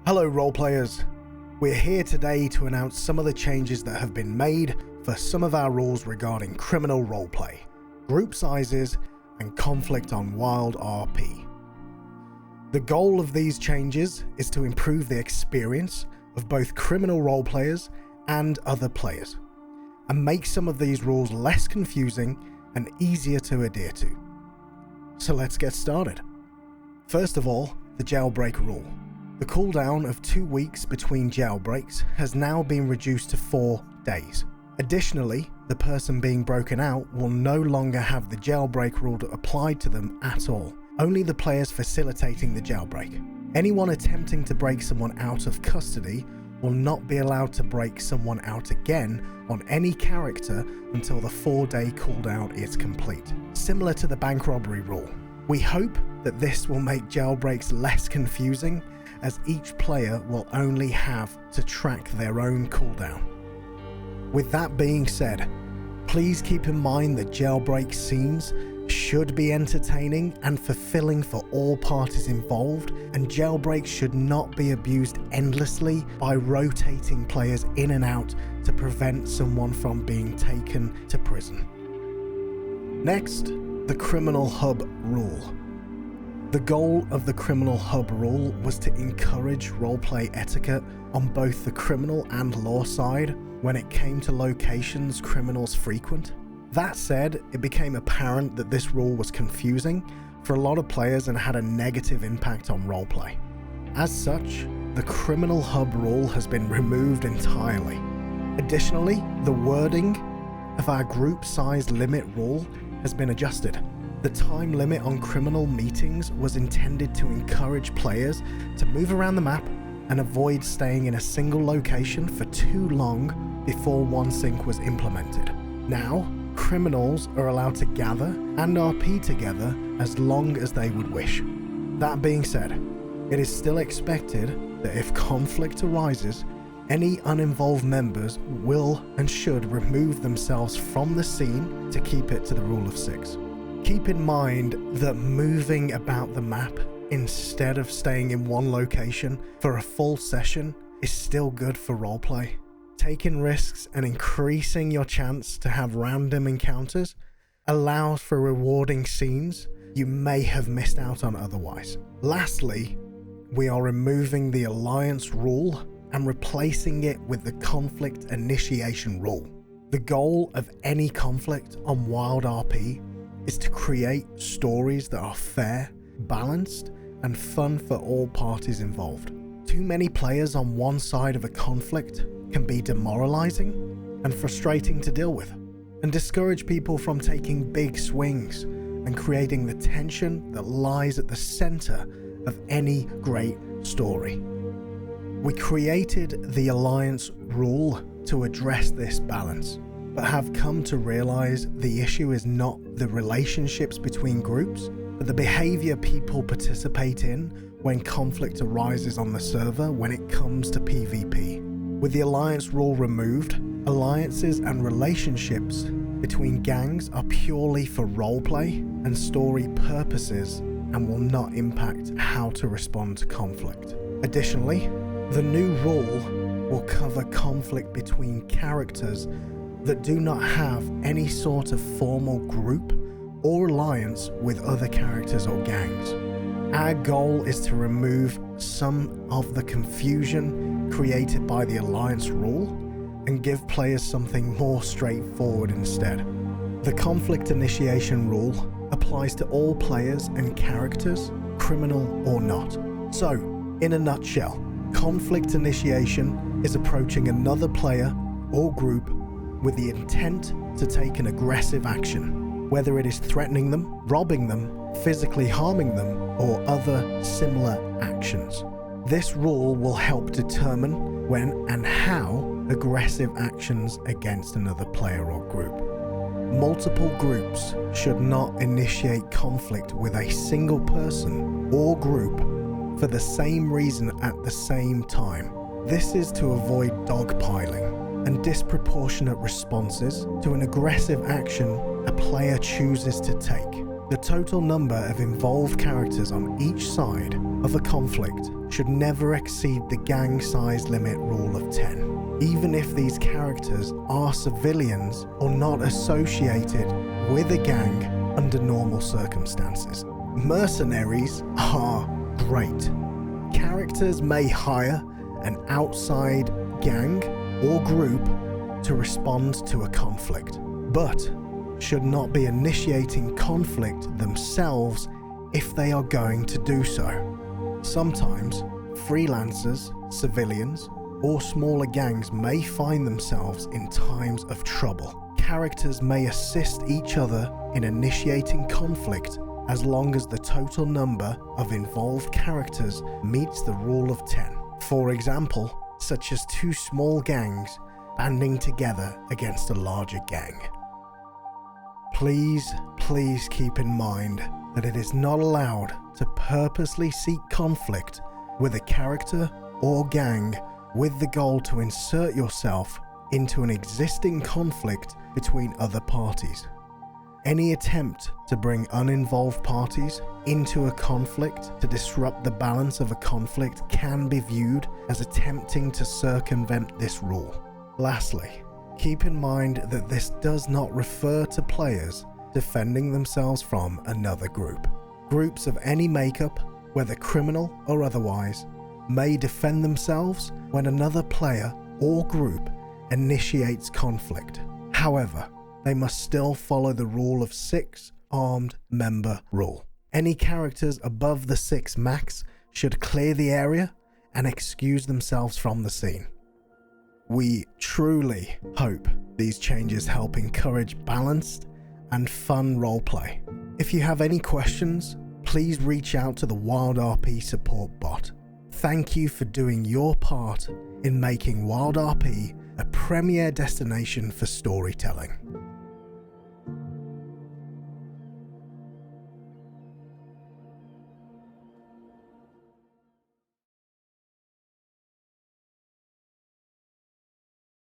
Hello roleplayers, we're here today to announce some of the changes that have been made for some of our rules regarding criminal roleplay, group sizes, and conflict on WildRP. The goal of these changes is to improve the experience of both criminal roleplayers and other players, and make some of these rules less confusing and easier to adhere to. So let's get started. First of all, the Jailbreak rule. The cooldown of 2 weeks between jailbreaks has now been reduced to 4 days. Additionally, the person being broken out will no longer have the jailbreak rule applied to them at all, only the players facilitating the jailbreak. Anyone attempting to break someone out of custody will not be allowed to break someone out again on any character until the 4-day cooldown is complete, similar to the bank robbery rule. We hope that this will make jailbreaks less confusing, as each player will only have to track their own cooldown. With that being said, please keep in mind that jailbreak scenes should be entertaining and fulfilling for all parties involved, and jailbreaks should not be abused endlessly by rotating players in and out to prevent someone from being taken to prison. Next, the Criminal Hub rule. The goal of the Criminal Hub rule was to encourage roleplay etiquette on both the criminal and law side when it came to locations criminals frequent. That said, it became apparent that this rule was confusing for a lot of players and had a negative impact on roleplay. As such, the Criminal Hub rule has been removed entirely. Additionally, the wording of our group size limit rule has been adjusted. The time limit on criminal meetings was intended to encourage players to move around the map and avoid staying in a single location for too long before one sync was implemented. Now, criminals are allowed to gather and RP together as long as they would wish. That being said, it is still expected that if conflict arises, any uninvolved members will and should remove themselves from the scene to keep it to the rule of 6. Keep in mind that moving about the map instead of staying in one location for a full session is still good for roleplay. Taking risks and increasing your chance to have random encounters allows for rewarding scenes you may have missed out on otherwise. Lastly, we are removing the Alliance rule and replacing it with the Conflict Initiation rule. The goal of any conflict on WildRP is to create stories that are fair, balanced, and fun for all parties involved. Too many players on one side of a conflict can be demoralizing and frustrating to deal with, and discourage people from taking big swings and creating the tension that lies at the center of any great story. We created the Alliance rule to address this balance, but have come to realize the issue is not the relationships between groups, but the behavior people participate in when conflict arises on the server when it comes to PvP. With the Alliance rule removed, alliances and relationships between gangs are purely for roleplay and story purposes and will not impact how to respond to conflict. Additionally, the new rule will cover conflict between characters that do not have any sort of formal group or alliance with other characters or gangs. Our goal is to remove some of the confusion created by the Alliance rule and give players something more straightforward instead. The Conflict Initiation rule applies to all players and characters, criminal or not. So, in a nutshell, Conflict Initiation is approaching another player or group with the intent to take an aggressive action, whether it is threatening them, robbing them, physically harming them, or other similar actions. This rule will help determine when and how aggressive actions against another player or group. Multiple groups should not initiate conflict with a single person or group for the same reason at the same time. This is to avoid dogpiling and disproportionate responses to an aggressive action a player chooses to take. The total number of involved characters on each side of a conflict should never exceed the gang size limit rule of 10, even if these characters are civilians or not associated with a gang under normal circumstances. Mercenaries are great. Characters may hire an outside gang or group to respond to a conflict, but should not be initiating conflict themselves if they are going to do so. Sometimes, freelancers, civilians, or smaller gangs may find themselves in times of trouble. Characters may assist each other in initiating conflict as long as the total number of involved characters meets the rule of 10. For example, such as two small gangs banding together against a larger gang. Please keep in mind that it is not allowed to purposely seek conflict with a character or gang with the goal to insert yourself into an existing conflict between other parties. Any attempt to bring uninvolved parties into a conflict to disrupt the balance of a conflict can be viewed as attempting to circumvent this rule. Lastly, keep in mind that this does not refer to players defending themselves from another group. Groups of any makeup, whether criminal or otherwise, may defend themselves when another player or group initiates conflict. However, they must still follow the rule of 6 armed member rule. Any characters above the 6 max should clear the area and excuse themselves from the scene. We truly hope these changes help encourage balanced and fun roleplay. If you have any questions, please reach out to the WildRP support bot. Thank you for doing your part in making WildRP a premier destination for storytelling.